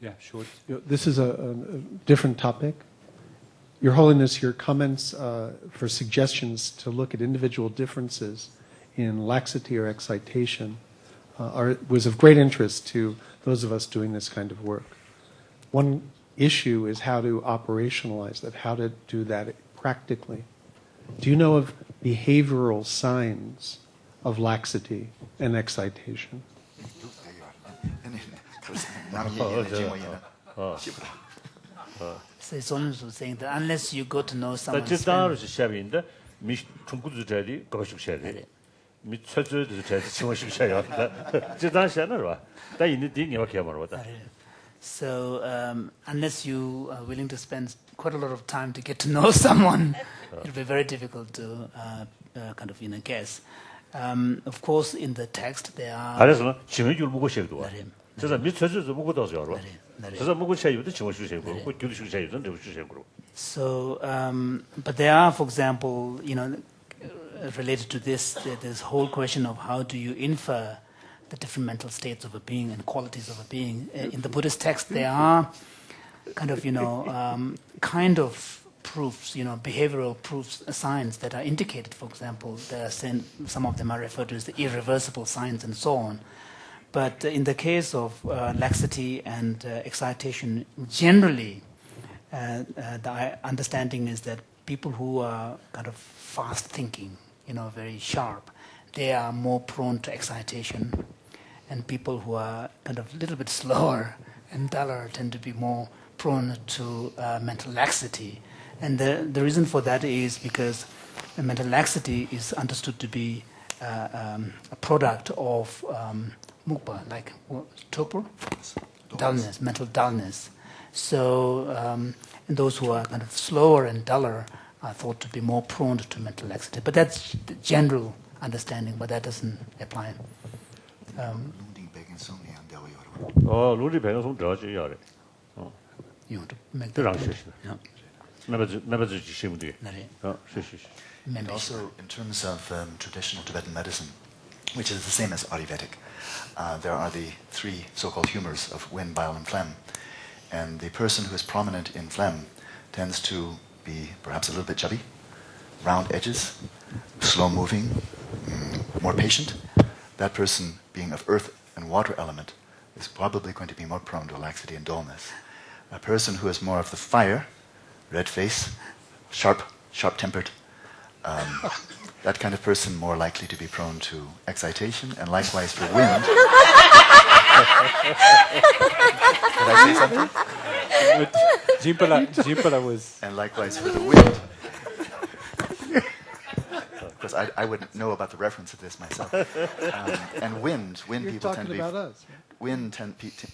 Yeah, short. This is a different topic. Your Holiness, your comments for suggestions to look at individual differences in laxity or excitation was of great interest to those of us doing this kind of work. One issue is how to operationalize that, how to do that practically. Do you know of behavioral signs of laxity and excitation? So it's almost saying that unless you go to know someone. So unless you are willing to spend quite a lot of time to get to know someone, it'll be very difficult to kind of guess. Of course, in the text there are. So, but there are, for example, related to this whole question of how do you infer the different mental states of a being and qualities of a being. In the Buddhist text, there are kind of proofs, behavioral proofs, signs that are indicated. For example, some of them are referred to as the irreversible signs and so on. But in the case of laxity and excitation, generally, the understanding is that people who are kind of fast thinking, very sharp, they are more prone to excitation. And people who are kind of a little bit slower and duller tend to be more prone to mental laxity. And the reason for that is because mental laxity is understood to be a product of mukpa, like torpor? Dullness, mental dullness. So and those who are kind of slower and duller are thought to be more prone to mental laxity. But that's the general understanding, but that doesn't apply. You want to make that point? And also, in terms of traditional Tibetan medicine, which is the same as Ayurvedic, there are the three so-called humors of wind, bile, and phlegm. And the person who is prominent in phlegm tends to be perhaps a little bit chubby, round edges, slow-moving, more patient. That person, being of earth and water element, is probably going to be more prone to laxity and dullness. A person who is more of the fire, red face, sharp-tempered, that kind of person more likely to be prone to excitation, and likewise for wind. Did I say something? Jimpala was... And likewise for the wind. Because I wouldn't know about the reference of this myself. And wind You're people tend to be... about us. Right?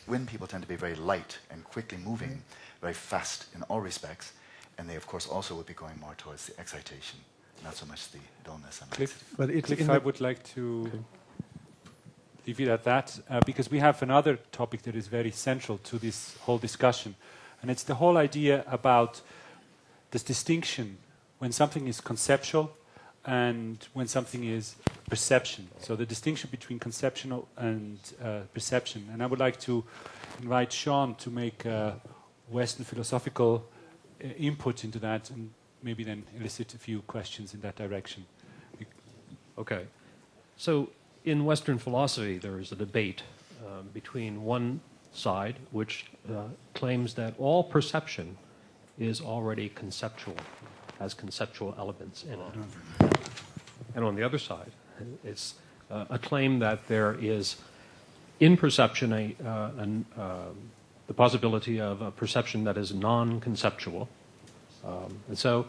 Wind people tend to be very light and quickly moving, very fast in all respects, and they of course also would be going more towards the excitation, not so much the dullness and laxity. But Cliff, I would like to leave it at that, because we have another topic that is very central to this whole discussion, and it's the whole idea about this distinction when something is conceptual and when something is perception. So the distinction between conceptual and perception. And I would like to invite Sean to make a Western philosophical input into that, and maybe then elicit a few questions in that direction. Okay. So in Western philosophy, there is a debate between one side, which claims that all perception is already conceptual, has conceptual elements in it. And on the other side, it's a claim that there is in perception the possibility of a perception that is non-conceptual. And so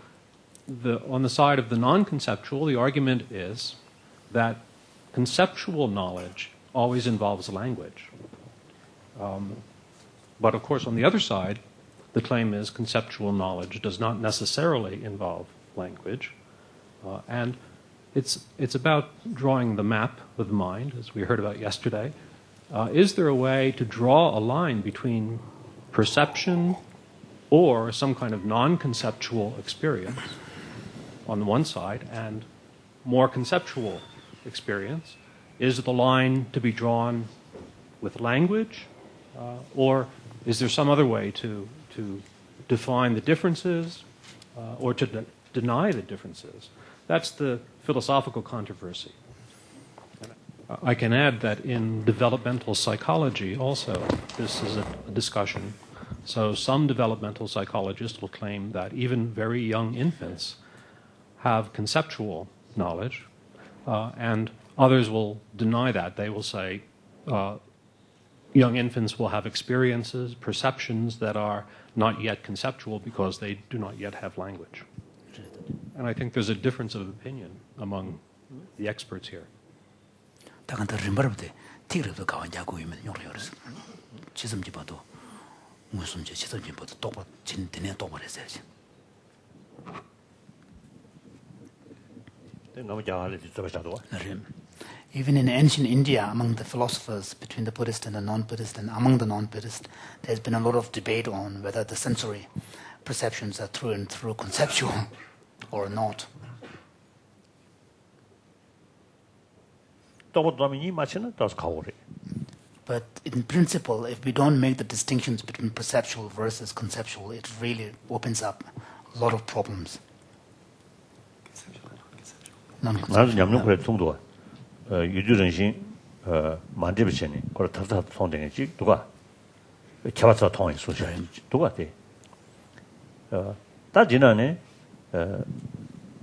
on the side of the non-conceptual, the argument is that conceptual knowledge always involves language. But of course, on the other side, the claim is conceptual knowledge does not necessarily involve language. And it's about drawing the map of the mind, as we heard about yesterday. Is there a way to draw a line between perception or some kind of non-conceptual experience on the one side and more conceptual experience? Is the line to be drawn with language Or is there some other way to define the differences or to deny the differences? That's the philosophical controversy. I can add that in developmental psychology also, this is a discussion. So some developmental psychologists will claim that even very young infants have conceptual knowledge, and others will deny that. They will say young infants will have experiences, perceptions that are not yet conceptual because they do not yet have language. And I think there's a difference of opinion among the experts here. 다간다 림바르데 티그르도 가wanja고 이면 요르요르스 지금지 봐도 무슨 제 지금지 봐도 똑바 진되네 똑바래서지. Even in ancient India, among the philosophers, between the Buddhist and the non-Buddhist, and among the non-Buddhist, there's been a lot of debate on whether the sensory perceptions are through and through conceptual or not. But in principle, if we don't make the distinctions between perceptual versus conceptual, it really opens up a lot of problems. 나는 냠냠 통도 유주정신 만지비체니 그걸 다다 통되는지 누가 개발사 통해 소식 누가 돼 다지나네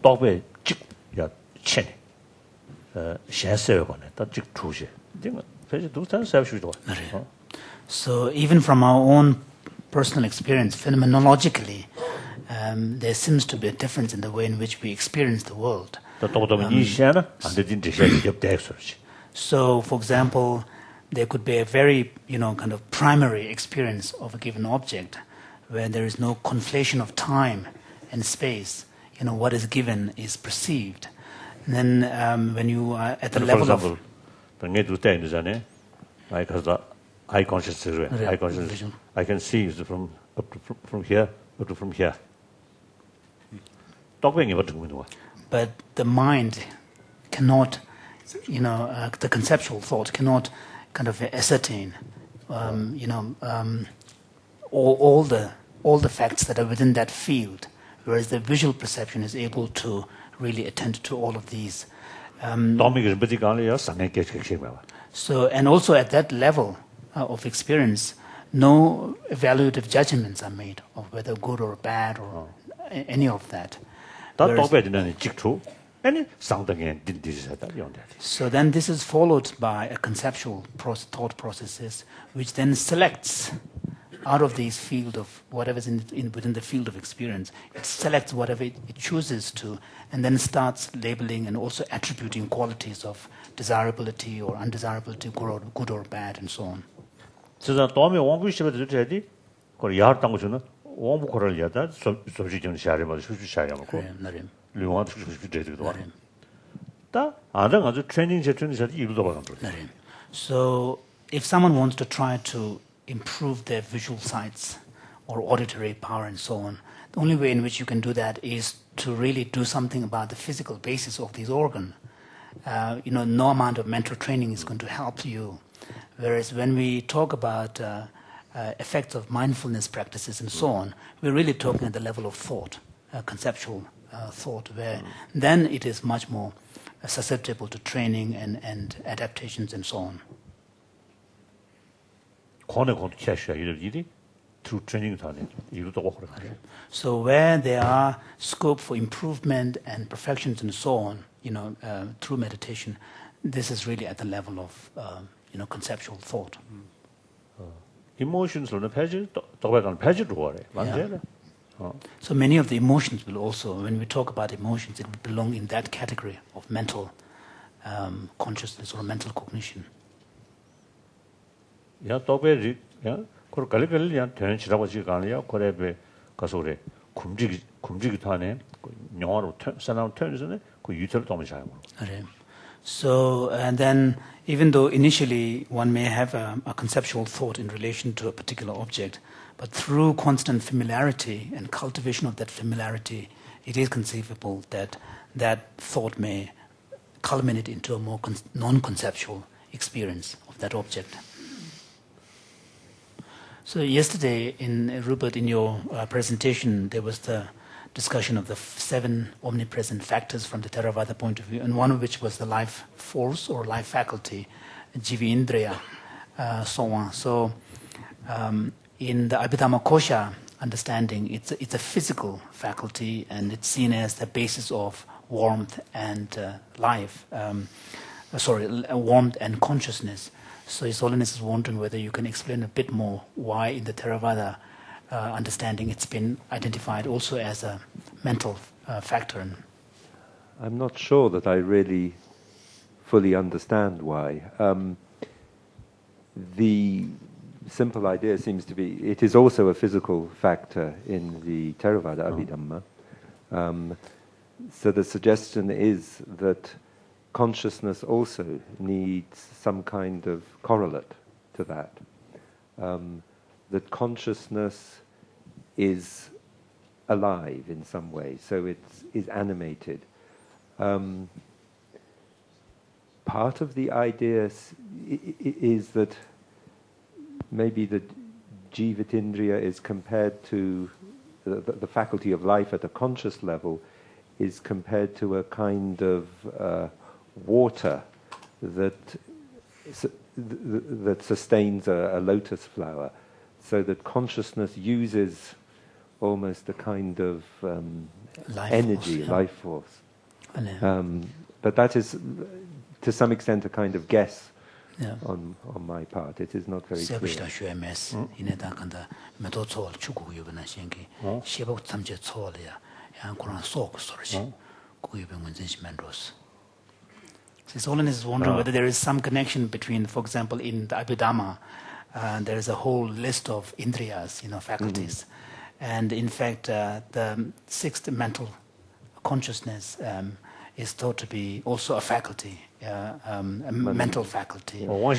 도배 직야 chen xianseyo거네 다직 주시 이거 사실 두산 사실도 So even from our own personal experience, phenomenologically, there seems to be a difference in the way in which we experience the world. So, for example, there could be a very, kind of primary experience of a given object where there is no conflation of time and space. What is given is perceived. And then when you are at the level of... eye consciousness, I can see it from here up to from here. But the mind cannot, the conceptual thought cannot kind of ascertain, all the facts that are within that field, whereas the visual perception is able to really attend to all of these. So, and also at that level of experience, no evaluative judgments are made of whether good or bad or any of that. So then this is followed by a conceptual thought processes, which then selects out of these field of whatever's within the field of experience. It selects whatever it chooses to, and then starts labeling and also attributing qualities of desirability or undesirability, good or bad, and so on. So if someone wants to try to improve their visual sights or auditory power and so on, the only way in which you can do that is to really do something about the physical basis of these organs. No amount of mental training is going to help you. Whereas when we talk about effects of mindfulness practices and so on, we're really talking at the level of thought, conceptual thought, where then it is much more susceptible to training and adaptations and so on. So where there are scope for improvement and perfections and so on, through meditation, this is really at the level of conceptual thought. Emotions So many of the emotions will also, when we talk about emotions, it will belong in that category of mental consciousness or mental cognition. So, and then even though initially one may have a conceptual thought in relation to a particular object, but through constant familiarity and cultivation of that familiarity, it is conceivable that that thought may culminate into a more non-conceptual experience of that object. So yesterday, Rupert, in your presentation, there was the discussion of the 7 omnipresent factors from the Theravada point of view, and one of which was the life force or life faculty, Jivi so on. So in the Abhidhamma Kosha understanding, it's a physical faculty, and it's seen as the basis of warmth and life. Warmth and consciousness. So His Holiness is wondering whether you can explain a bit more why in the Theravada understanding it's been identified also as a mental factor. I'm not sure that I really fully understand why. The simple idea seems to be it is also a physical factor in the Theravada Abhidhamma. So the suggestion is that consciousness also needs some kind of correlate to that. That consciousness is alive in some way, so it is animated. Part of the idea is that maybe the Jivatindriya is compared to the faculty of life at a conscious level is compared to a kind of water that sustains a lotus flower, so that consciousness uses almost a kind of energy, life force. But that is, to some extent, a kind of guess on my part. It is not very clear. His Holiness is wondering whether there is some connection between, for example, in the Abhidhamma, there is a whole list of indriyas, faculties. And in fact, the 6th mental consciousness is thought to be also a faculty, a mental faculty. So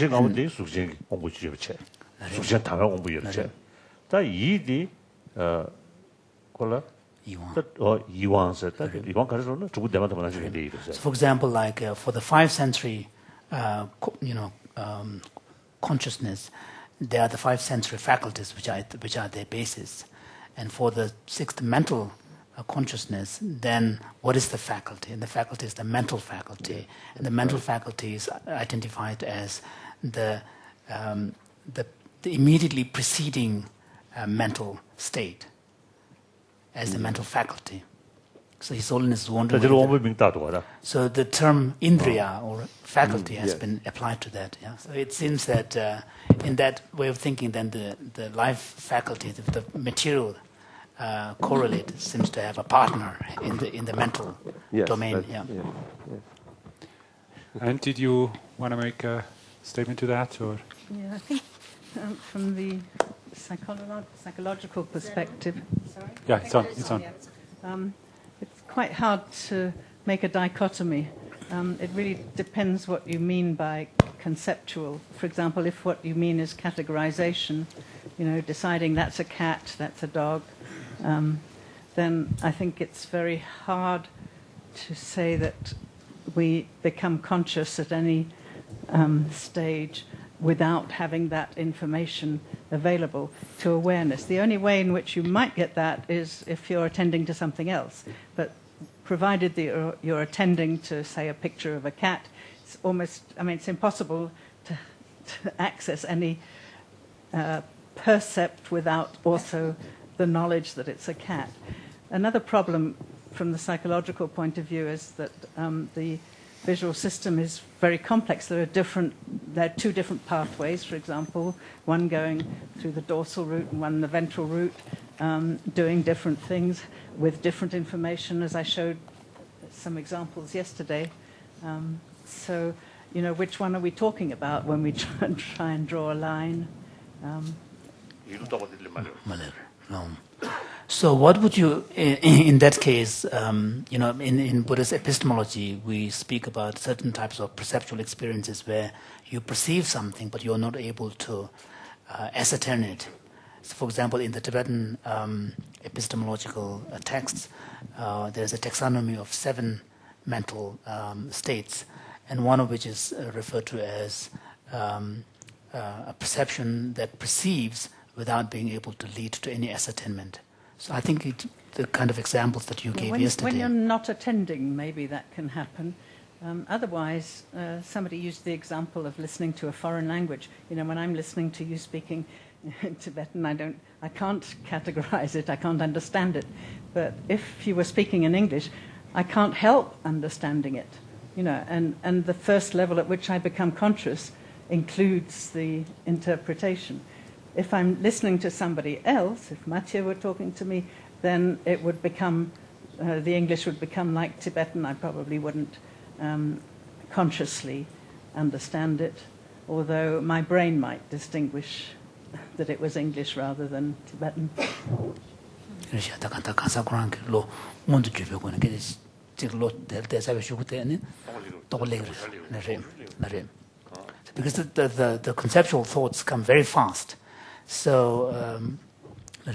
for example, like for the 5 sensory, consciousness, there are the 5 sensory faculties which are their basis, and for the 6th mental consciousness, then what is the faculty? And the faculty is the mental faculty, and the mental faculty is identified as the immediately preceding mental state, as the mental faculty. So His Holiness is wondering. So the term indriya or faculty has been applied to that. Yeah. So it seems that in that way of thinking, then the life faculty, the material correlate, seems to have a partner in the mental domain. Yeah. And did you want to make a statement to that, or? Yeah, I think from the psychological perspective. Sorry? Yeah, it's on. It's quite hard to make a dichotomy. It really depends what you mean by conceptual. For example, if what you mean is categorization, deciding that's a cat, that's a dog, then I think it's very hard to say that we become conscious at any stage without having that information available to awareness. The only way in which you might get that is if you're attending to something else. But provided that you're attending to, say, a picture of a cat, it's it's impossible to access any percept without also the knowledge that it's a cat. Another problem from the psychological point of view is that the visual system is very complex. There are 2 different pathways, for example, one going through the dorsal route and one the ventral route, doing different things with different information, as I showed some examples yesterday. So, which one are we talking about when we try and draw a line? So what would you, in that case, in Buddhist epistemology, we speak about certain types of perceptual experiences where you perceive something, but you're not able to ascertain it. So for example, in the Tibetan epistemological texts, there's a taxonomy of 7 mental states, and one of which is referred to as a perception that perceives without being able to lead to any ascertainment. So I think the kind of examples that you gave yesterday. When you're not attending, maybe that can happen. Otherwise, somebody used the example of listening to a foreign language. You know, when I'm listening to you speaking Tibetan, I can't categorize it, I can't understand it. But if you were speaking in English, I can't help understanding it. You know, and the first level at which I become conscious includes the interpretation. If I'm listening to somebody else, if Mathieu were talking to me, then it would become, the English would become like Tibetan. I probably wouldn't consciously understand it, although my brain might distinguish that it was English rather than Tibetan. Because the conceptual thoughts come very fast. So, no.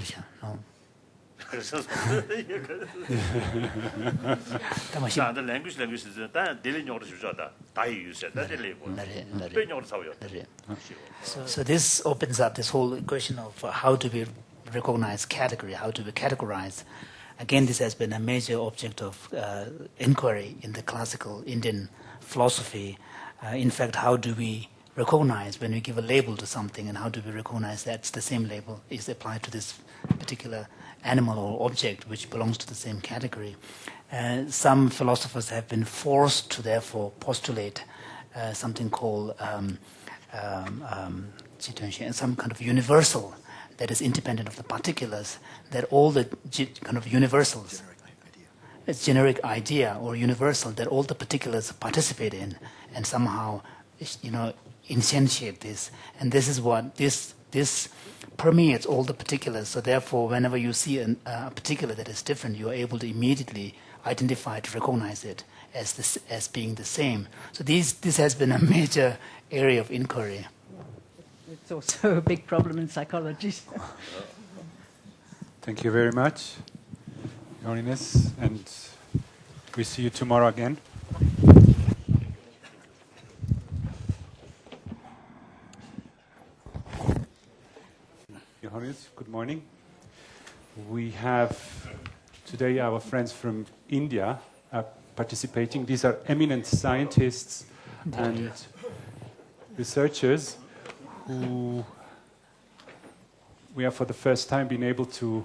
So this opens up this whole question of how do we recognize category, how do we categorize. Again, this has been a major object of inquiry in the classical Indian philosophy. In fact, how do we recognize when we give a label to something, and how do we recognize that's the same label is applied to this particular animal or object which belongs to the same category. Some philosophers have been forced to therefore postulate something called some kind of universal that is independent of the particulars, that all the kind of universals, it's generic idea or universal that all the particulars participate in and somehow, instantiate this. And this is what this permeates all the particulars. So therefore, whenever you see a particular that is different, you are able to immediately identify it, recognize it as being the same. So this has been a major area of inquiry. It's also a big problem in psychology. Thank you very much, Your Holiness, and we see you tomorrow again. Your Holiness, good morning. We have today our friends from India participating. These are eminent scientists and researchers who we have for the first time been able to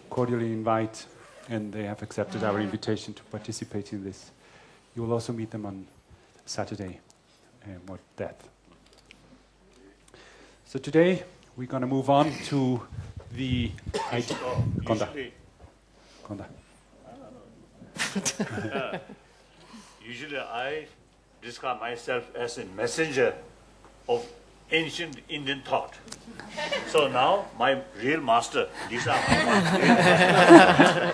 cordially invite, and they have accepted our invitation to participate in this. You will also meet them on Saturday in more depth. So today we're going to move on to the idea. Usually I describe myself as a messenger of ancient Indian thought. So now my real master, these are my real master.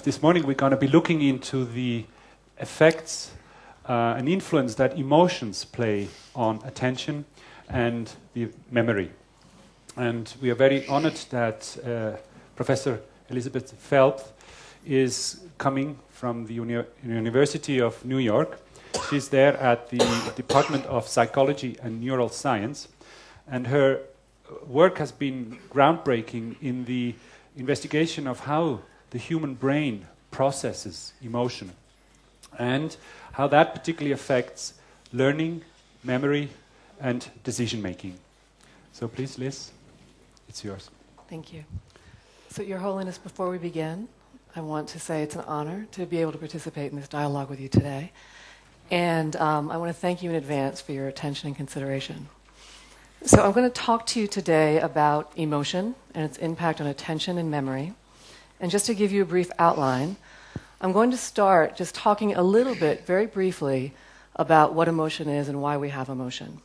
This morning we're gonna be looking into the effects and influence that emotions play on attention and the memory. And we are very honored that Professor Elizabeth Phelps is coming from the University of New York. She's there at the Department of Psychology and Neural Science, and her work has been groundbreaking in the investigation of how the human brain processes emotion and how that particularly affects learning, memory, and decision-making. So please, Liz, it's yours. Thank you. So, Your Holiness, before we begin, I want to say it's an honor to be able to participate in this dialogue with you today. And I want to thank you in advance for your attention and consideration. So I'm going to talk to you today about emotion and its impact on attention and memory. And just to give you a brief outline, I'm going to start just talking a little bit, very briefly, about what emotion is and why we have emotion.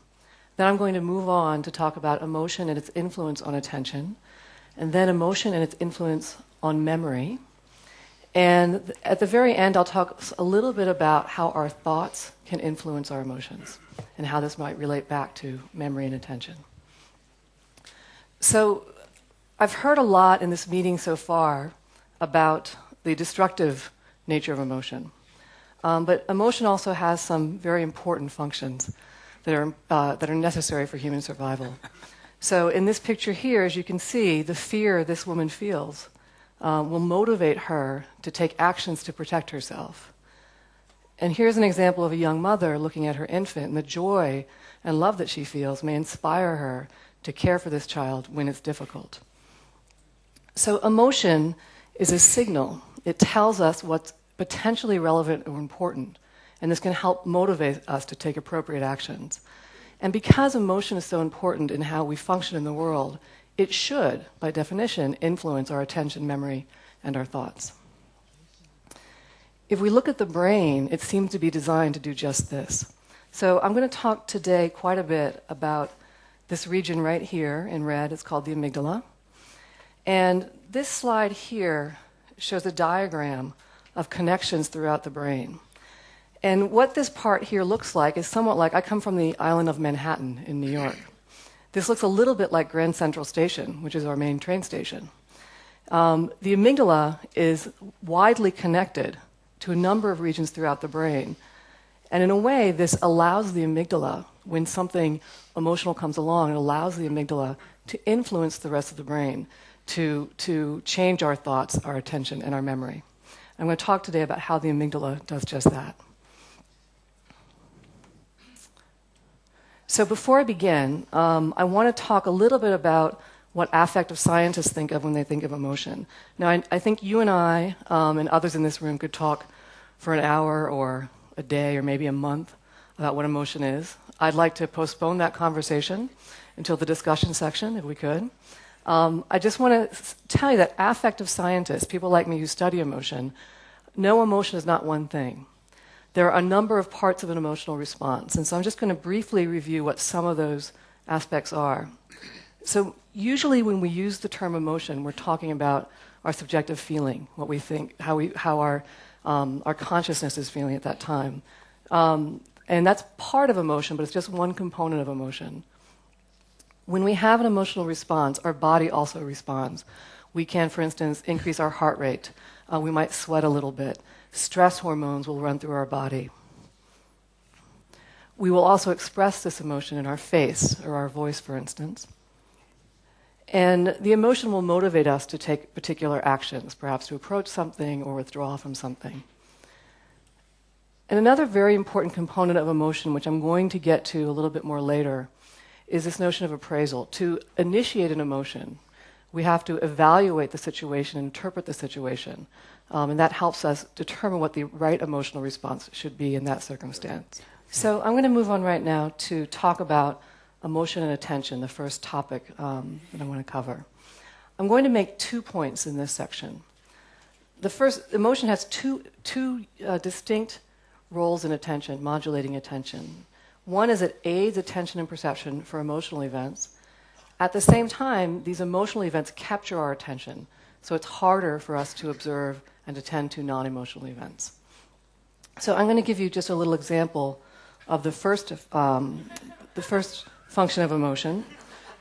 Then I'm going to move on to talk about emotion and its influence on attention, and then emotion and its influence on memory. And at the very end, I'll talk a little bit about how our thoughts can influence our emotions and how this might relate back to memory and attention. So I've heard a lot in this meeting so far about the destructive nature of emotion. But emotion also has some very important functions that are necessary for human survival. So in this picture here, as you can see, the fear this woman feels will motivate her to take actions to protect herself. And here's an example of a young mother looking at her infant, and the joy and love that she feels may inspire her to care for this child when it's difficult. So emotion is a signal. It tells us what's potentially relevant or important, and this can help motivate us to take appropriate actions. And because emotion is so important in how we function in the world, it should, by definition, influence our attention, memory, and our thoughts. If we look at the brain, it seems to be designed to do just this. So I'm going to talk today quite a bit about this region right here in red. It's called the amygdala. And this slide here shows a diagram of connections throughout the brain. And what this part here looks like is somewhat like, I come from the island of Manhattan in New York. This looks a little bit like Grand Central Station, which is our main train station. The amygdala is widely connected to a number of regions throughout the brain. And in a way, this allows the amygdala, when something emotional comes along, it allows the amygdala to influence the rest of the brain, to change our thoughts, our attention, and our memory. I'm going to talk today about how the amygdala does just that. So before I begin, I want to talk a little bit about what affective scientists think of when they think of emotion. Now, I think you and I and others in this room could talk for an hour or a day or maybe a month about what emotion is. I'd like to postpone that conversation until the discussion section, if we could. I just want to tell you that affective scientists, people like me who study emotion, know emotion is not one thing. There are a number of parts of an emotional response, and so I'm just going to briefly review what some of those aspects are. So usually when we use the term emotion, we're talking about our subjective feeling, what we think, how our consciousness is feeling at that time. And that's part of emotion, but it's just one component of emotion. When we have an emotional response, our body also responds. We can, for instance, increase our heart rate. We might sweat a little bit. Stress hormones will run through our body. We will also express this emotion in our face or our voice, for instance. And the emotion will motivate us to take particular actions, perhaps to approach something or withdraw from something. And another very important component of emotion, which I'm going to get to a little bit more later, is this notion of appraisal. To initiate an emotion, we have to evaluate the situation, interpret the situation, and that helps us determine what the right emotional response should be in that circumstance. So I'm going to move on right now to talk about emotion and attention, the first topic that I want to cover. I'm going to make 2 points in this section. The first, emotion has two distinct roles in attention, modulating attention. One is it aids attention and perception for emotional events. At the same time, these emotional events capture our attention, so it's harder for us to observe and attend to non-emotional events. So I'm going to give you just a little example of the first function of emotion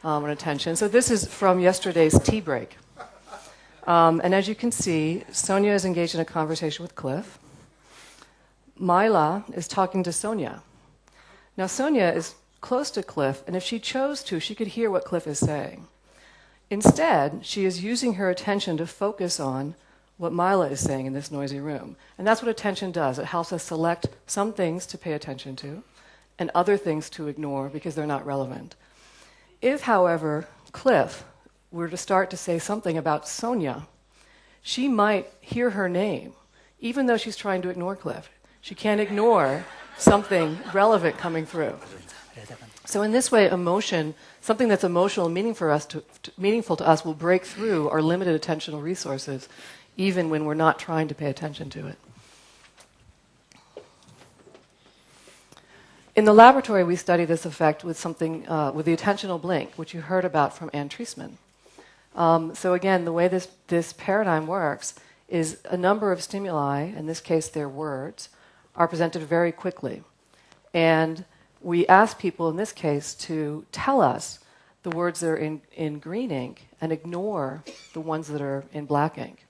and attention. So this is from yesterday's tea break. And as you can see, Sonia is engaged in a conversation with Cliff. Myla is talking to Sonia. Now, Sonia is close to Cliff, and if she chose to, she could hear what Cliff is saying. Instead, she is using her attention to focus on what Myla is saying in this noisy room. And that's what attention does. It helps us select some things to pay attention to and other things to ignore because they're not relevant. If, however, Cliff were to start to say something about Sonia, she might hear her name, even though she's trying to ignore Cliff. She can't ignore something relevant coming through. So in this way, emotion, something that's emotional and meaningful to us will break through our limited attentional resources, even when we're not trying to pay attention to it. In the laboratory, we study this effect with something with the attentional blink, which you heard about from Anne Treisman. So again, the way this paradigm works is a number of stimuli, in this case they're words, are presented very quickly. And we ask people, in this case, to tell us the words that are in green ink and ignore the ones that are in black ink.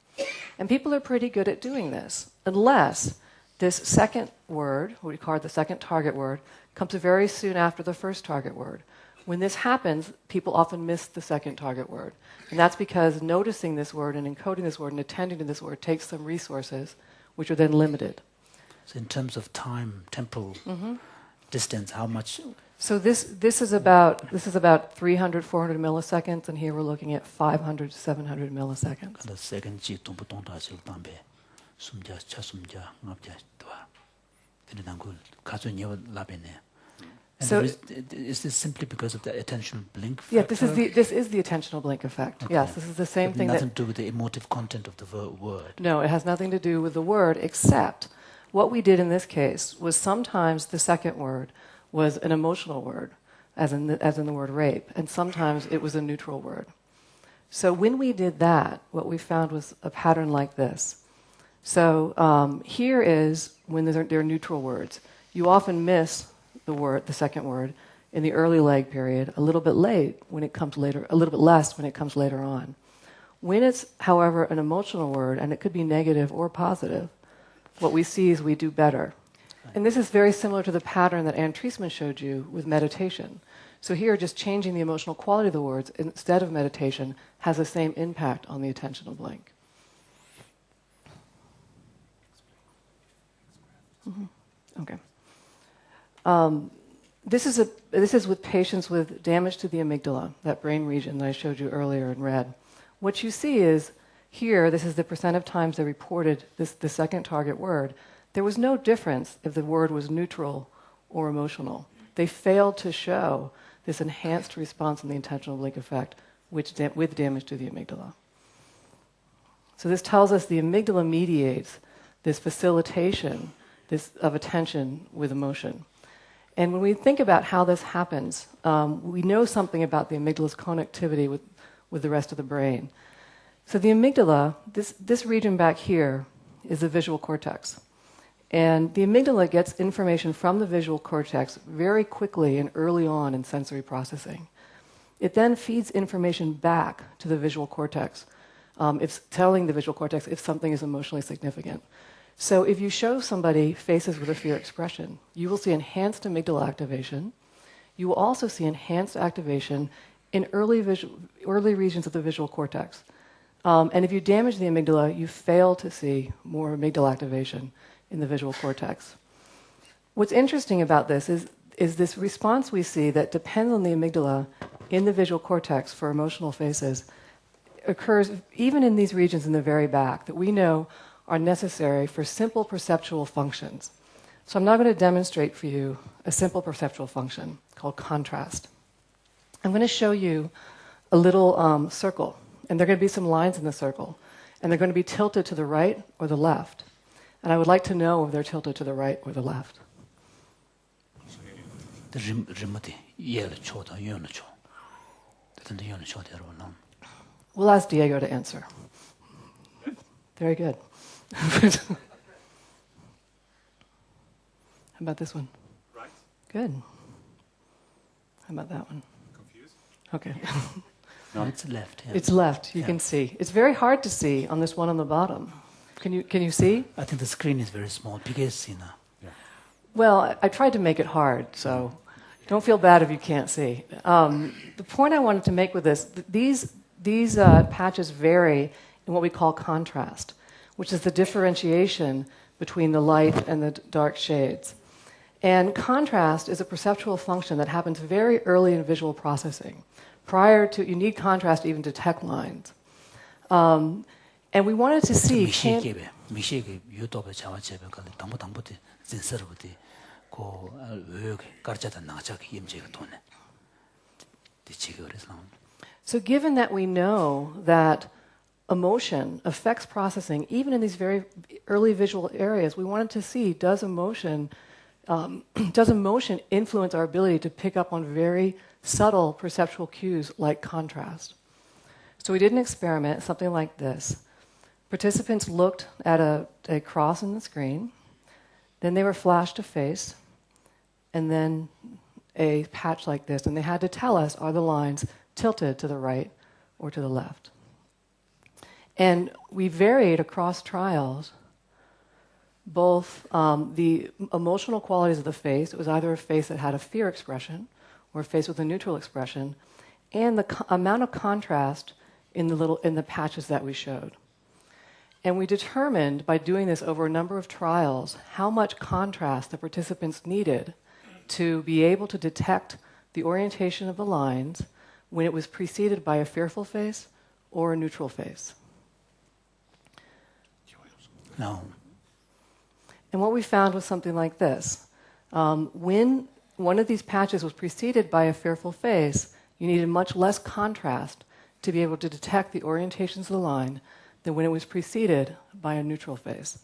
And people are pretty good at doing this, unless this second word, what we call the second target word, comes very soon after the first target word. When this happens, people often miss the second target word. And that's because noticing this word and encoding this word and attending to this word takes some resources, which are then limited. So in terms of time, temporal distance, how much? So this is about 300, 400 milliseconds, and here we're looking at 500 to 700 milliseconds. The second G 동부 동다실 담배 숨자 차 숨자 납자 도와 그런 걸 가져니어 라베네. So is this simply because of the attentional blink factor? Yeah, this is the attentional blink effect. Okay. Yes, this is the same thing. Nothing to do with the emotive content of the word. No, it has nothing to do with the word, except what we did in this case was sometimes the second word was an emotional word, as in the word rape, and sometimes it was a neutral word. So when we did that, what we found was a pattern like this. So here is when there are neutral words. You often miss the second word, in the early leg period, a little bit late when it comes later, a little bit less when it comes later on. When it's, however, an emotional word, and it could be negative or positive, what we see is we do better. And this is very similar to the pattern that Anne Treisman showed you with meditation. So here, just changing the emotional quality of the words instead of meditation has the same impact on the attentional blink. Okay. This is with patients with damage to the amygdala, that brain region that I showed you earlier in red. What you see is here, this is the percent of times they reported the second target word. There was no difference if the word was neutral or emotional. They failed to show this enhanced response in the intentional blink effect with damage to the amygdala. So this tells us the amygdala mediates this facilitation of attention with emotion. And when we think about how this happens, we know something about the amygdala's connectivity with the rest of the brain. So the amygdala, this region back here, is the visual cortex. And the amygdala gets information from the visual cortex very quickly and early on in sensory processing. It then feeds information back to the visual cortex. It's telling the visual cortex if something is emotionally significant. So if you show somebody faces with a fear expression, you will see enhanced amygdala activation. You will also see enhanced activation in early regions of the visual cortex. And if you damage the amygdala, you fail to see more amygdala activation in the visual cortex. What's interesting about this is this response we see that depends on the amygdala in the visual cortex for emotional faces occurs even in these regions in the very back that we know are necessary for simple perceptual functions. So I'm now going to demonstrate for you a simple perceptual function called contrast. I'm going to show you a little circle, and there are going to be some lines in the circle, and they're going to be tilted to the right or the left. And I would like to know if they're tilted to the right or the left. We'll ask Diego to answer. Very good. How about this one? Right. Good. How about that one? Confused? Okay. No, it's left. Yeah. It's left. You can see. It's very hard to see on this one on the bottom. Can you see? I think the screen is very small. Yeah. Well, I tried to make it hard, so don't feel bad if you can't see. The point I wanted to make with this, these patches vary in what we call contrast, which is the differentiation between the light and the dark shades. And contrast is a perceptual function that happens very early in visual processing. You need contrast to even detect lines. And we wanted to see... So given that we know that emotion affects processing, even in these very early visual areas, we wanted to see, does emotion influence our ability to pick up on very subtle perceptual cues like contrast? So we did an experiment, something like this. Participants looked at a cross in the screen, then they were flashed a face, and then a patch like this, and they had to tell us, are the lines tilted to the right or to the left? And we varied across trials both the emotional qualities of the face. It was either a face that had a fear expression or a face with a neutral expression, and the amount of contrast in the patches that we showed. And we determined by doing this over a number of trials how much contrast the participants needed to be able to detect the orientation of the lines when it was preceded by a fearful face or a neutral face. No. And what we found was something like this. When one of these patches was preceded by a fearful face, you needed much less contrast to be able to detect the orientations of the line than when it was preceded by a neutral face.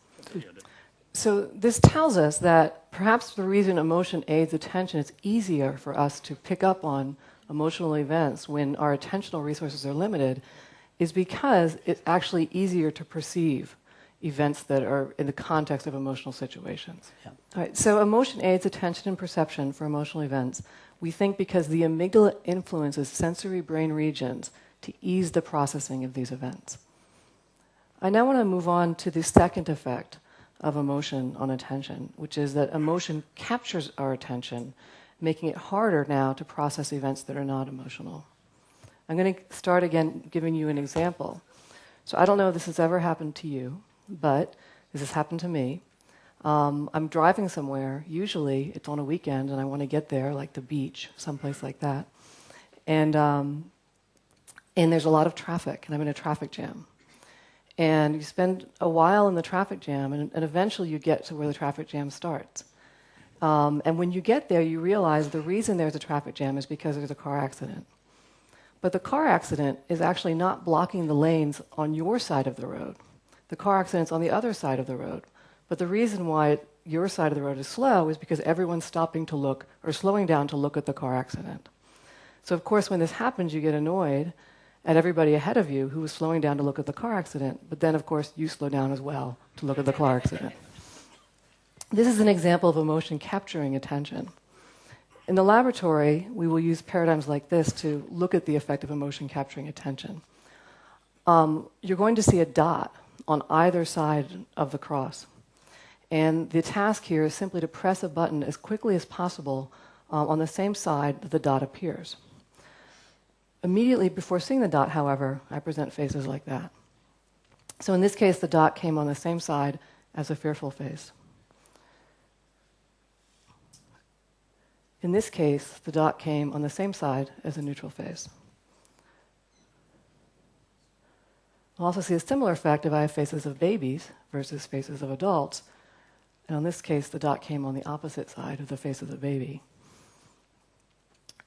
So this tells us that perhaps the reason emotion aids attention, it's easier for us to pick up on emotional events when our attentional resources are limited, is because it's actually easier to perceive events that are in the context of emotional situations. Yeah. All right, so emotion aids attention and perception for emotional events. We think because the amygdala influences sensory brain regions to ease the processing of these events. I now want to move on to the second effect of emotion on attention, which is that emotion captures our attention, making it harder now to process events that are not emotional. I'm going to start again giving you an example. So I don't know if this has ever happened to you, but this has happened to me. I'm driving somewhere. Usually it's on a weekend and I want to get there, like the beach, someplace like that. And there's a lot of traffic, and I'm in a traffic jam. And you spend a while in the traffic jam, and eventually you get to where the traffic jam starts. And when you get there, you realize the reason there's a traffic jam is because there's a car accident. But the car accident is actually not blocking the lanes on your side of the road. The car accident's on the other side of the road. But the reason why your side of the road is slow is because everyone's stopping to look or slowing down to look at the car accident. So, of course, when this happens, you get annoyed at everybody ahead of you who was slowing down to look at the car accident. But then, of course, you slow down as well to look at the car accident. This is an example of emotion capturing attention. In the laboratory, we will use paradigms like this to look at the effect of emotion capturing attention. You're going to see a dot on either side of the cross. And the task here is simply to press a button as quickly as possible on the same side that the dot appears. Immediately before seeing the dot, however, I present faces like that. So in this case, the dot came on the same side as a fearful face. In this case, the dot came on the same side as a neutral face. We'll also see a similar effect if I have faces of babies versus faces of adults. And in this case, the dot came on the opposite side of the face of the baby.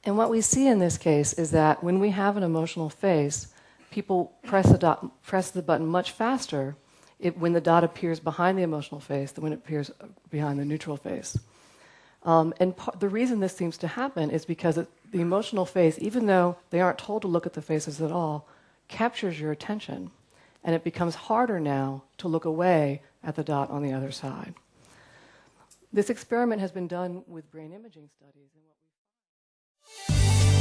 And what we see in this case is that when we have an emotional face, people press the button much faster when the dot appears behind the emotional face than when it appears behind the neutral face. And the reason this seems to happen is because the emotional face, even though they aren't told to look at the faces at all, captures your attention. And it becomes harder now to look away at the dot on the other side. This experiment has been done with brain imaging studies. And what we